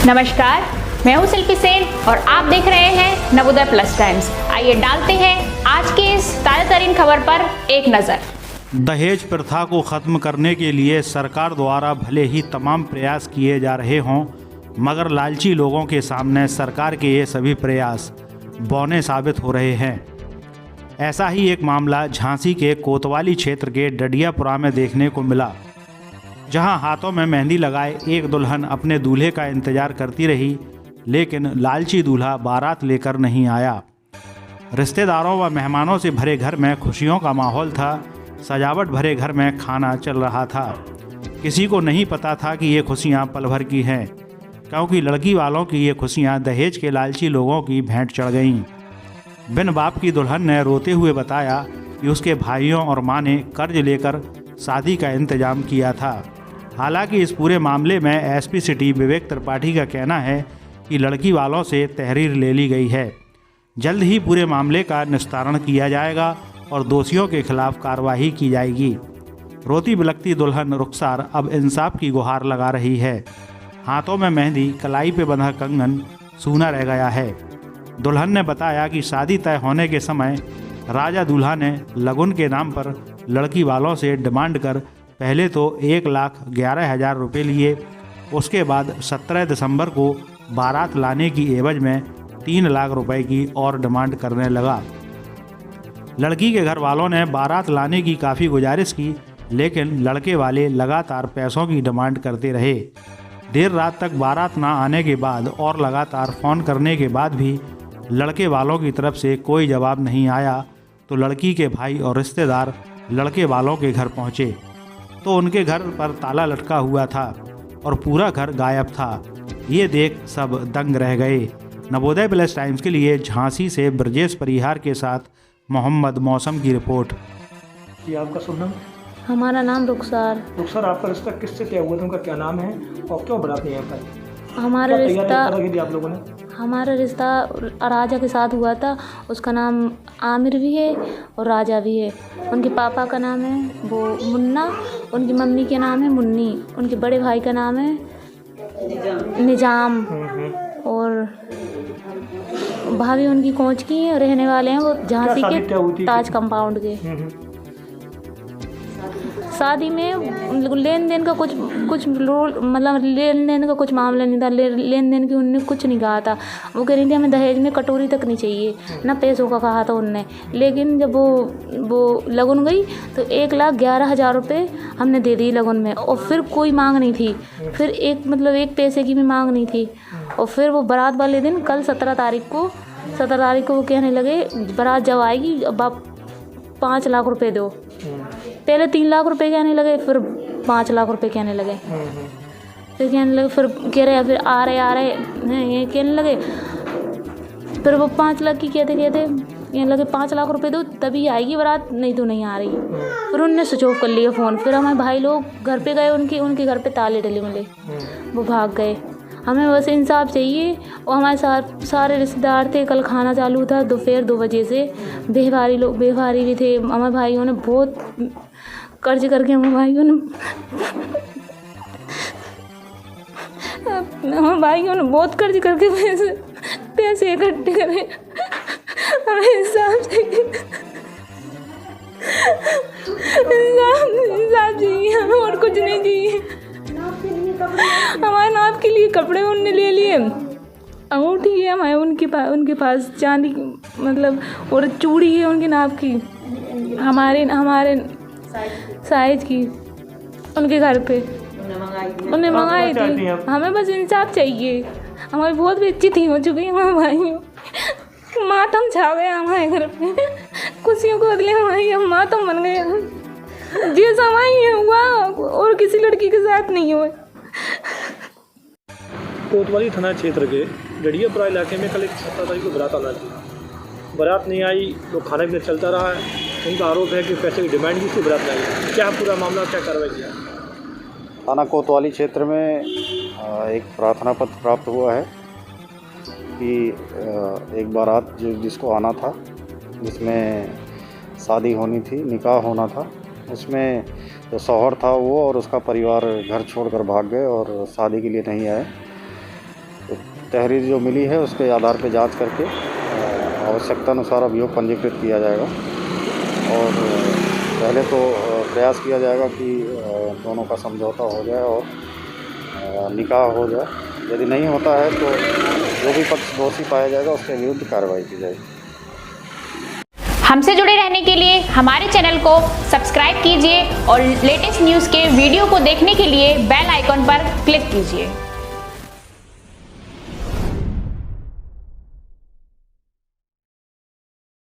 नमस्कार, मैं हूं शिल्पी सेन और आप देख रहे हैं नवोदय प्लस टाइम्स। आइए डालते हैं आज की इस ताज़ा तरीन खबर पर एक नज़र। दहेज प्रथा को खत्म करने के लिए सरकार द्वारा भले ही तमाम प्रयास किए जा रहे हों, मगर लालची लोगों के सामने सरकार के ये सभी प्रयास बौने साबित हो रहे हैं। ऐसा ही एक मामला झांसी के कोतवाली क्षेत्र के डडियापुरा में देखने को मिला, जहां हाथों में मेहंदी लगाए एक दुल्हन अपने दूल्हे का इंतजार करती रही, लेकिन लालची दूल्हा बारात लेकर नहीं आया। रिश्तेदारों व मेहमानों से भरे घर में खुशियों का माहौल था। सजावट भरे घर में खाना चल रहा था। किसी को नहीं पता था कि ये खुशियां पल भर की हैं, क्योंकि लड़की वालों की ये खुशियां दहेज के लालची लोगों की भेंट चढ़ गईं। बिन बाप की दुल्हन ने रोते हुए बताया कि उसके भाइयों और माँ ने कर्ज लेकर शादी का इंतजाम किया था। हालांकि इस पूरे मामले में एसपी सिटी विवेक त्रिपाठी का कहना है कि लड़की वालों से तहरीर ले ली गई है। जल्द ही पूरे मामले का निस्तारण किया जाएगा और दोषियों के खिलाफ कार्रवाई की जाएगी। रोती बिलखती दुल्हन रुखसार अब इंसाफ की गुहार लगा रही है। हाथों में मेहंदी, कलाई पे बंधा कंगन सूना रह गया है। दुल्हन ने बताया कि शादी तय होने के समय राजा दूल्हा ने लगुन के नाम पर लड़की वालों से डिमांड कर पहले तो 1,11,000 रुपये लिए। उसके बाद 17 दिसंबर को बारात लाने की एवज में 3 लाख रुपए की और डिमांड करने लगा। लड़की के घर वालों ने बारात लाने की काफ़ी गुजारिश की, लेकिन लड़के वाले लगातार पैसों की डिमांड करते रहे। देर रात तक बारात ना आने के बाद और लगातार फ़ोन करने के बाद भी लड़के वालों की तरफ से कोई जवाब नहीं आया, तो लड़की के भाई और रिश्तेदार लड़के वालों के घर पहुँचे तो उनके घर पर ताला लटका हुआ था और पूरा घर गायब था। ये देख सब दंग रह गए। नवोदय प्लस टाइम्स के लिए झांसी से ब्रजेश परिहार के साथ मोहम्मद मौसम की रिपोर्ट। जी, आपका शुभ नाम? हमारा नाम रुखसार। रुखसार, आपका रिश्ता किससे तय हुआ था? उनका क्या नाम है और क्यों बारात नहीं आ पाई? हमारा रिश्ता राजा के साथ हुआ था। उसका नाम आमिर भी है और राजा भी है। उनके पापा का नाम है वो मुन्ना, उनकी मम्मी के नाम है मुन्नी, उनके बड़े भाई का नाम है निजाम और भाभी उनकी कोंच की है। रहने वाले हैं वो झांसी के ताज कंपाउंड के। शादी में लेन देन का कुछ मतलब लेन देन का कुछ मामला नहीं था। लेन देन की उनने कुछ नहीं कहा था। वो कह रही थी हमें दहेज में कटोरी तक नहीं चाहिए, ना पैसों का कहा था उनने। लेकिन जब वो लगन गई तो 1,11,000 रुपये हमने दे दी लगन में, और फिर कोई मांग नहीं थी। फिर एक पैसे की भी मांग नहीं थी। और फिर वो बारात वाले दिन कल 17 तारीख को वो कहने लगे बारात जब आएगी अब 5 लाख रुपए दो। पहले 3 लाख रुपए कहने लगे, फिर 5 लाख रुपए कहने लगे। फिर कह रहे फिर आ रहे ये कहने लगे। फिर वो 5 लाख की कहने लगे 5 लाख रुपए दो तभी आएगी बारात, नहीं तो नहीं आ रही। फिर उनने स्विच ऑफ कर लिया फ़ोन। फिर हमारे भाई लोग घर पे गए, उनके घर पे ताले डले मिले, वो भाग गए। हमें बस इंसाफ चाहिए। और हमारे सारे रिश्तेदार थे। कल खाना चालू था दोपहर 2 बजे से। बेवारी भी थे। हमारे भाइयों ने बहुत कर्ज करके हमारे भाइयों ने बहुत कर्ज करके पैसे इकट्ठे करे। हमें इंसाफ चाहिए, इंसाफ चाहिए, हमें और कुछ नहीं चाहिए। हमारे नाप के लिए कपड़े उनने ले लिए, अंगूठी है हमारे उनके पास चांदी मतलब, और चूड़ी है उनके नाप की, हमारे साइज की उनके घर पे उन्हें मंगाई थी। हमें बस इंसाफ चाहिए। हमारी बहुत बेइज्जती हो चुकी है। हमारे भाइयों मातम छा गया हमारे घर पे। खुशियों को बदले हमारी मातम बन गया। जैसा हमारी हुआ और किसी लड़की के साथ नहीं हुआ। कोतवाली थाना क्षेत्र के डडियापुरा इलाके में कल एक 17 तारीख को बारात आना थी। बारात नहीं आई तो खाना पीना चलता रहा है। उनका आरोप है कि पैसे की डिमांड की थी, बारात नहीं आई। क्या पूरा मामला, क्या कार्रवाई किया? थाना कोतवाली क्षेत्र में एक प्रार्थना पत्र प्राप्त हुआ है कि एक बारात जिसको आना था, जिसमें शादी होनी थी, निकाह होना था, उसमें जो शौहर था वो और उसका परिवार घर छोड़कर भाग गए और शादी के लिए नहीं आए। तहरीर जो मिली है उसके आधार पर जांच करके आवश्यकता अनुसार अभियोग पंजीकृत किया जाएगा। और पहले तो प्रयास किया जाएगा कि दोनों का समझौता हो जाए और निकाह हो जाए। यदि नहीं होता है तो जो भी पक्ष दोषी पाया जाएगा उसके विरुद्ध कार्रवाई की जाएगी। हमसे जुड़े रहने के लिए हमारे चैनल को सब्सक्राइब कीजिए और लेटेस्ट न्यूज़ के वीडियो को देखने के लिए बेल आइकॉन पर क्लिक कीजिए।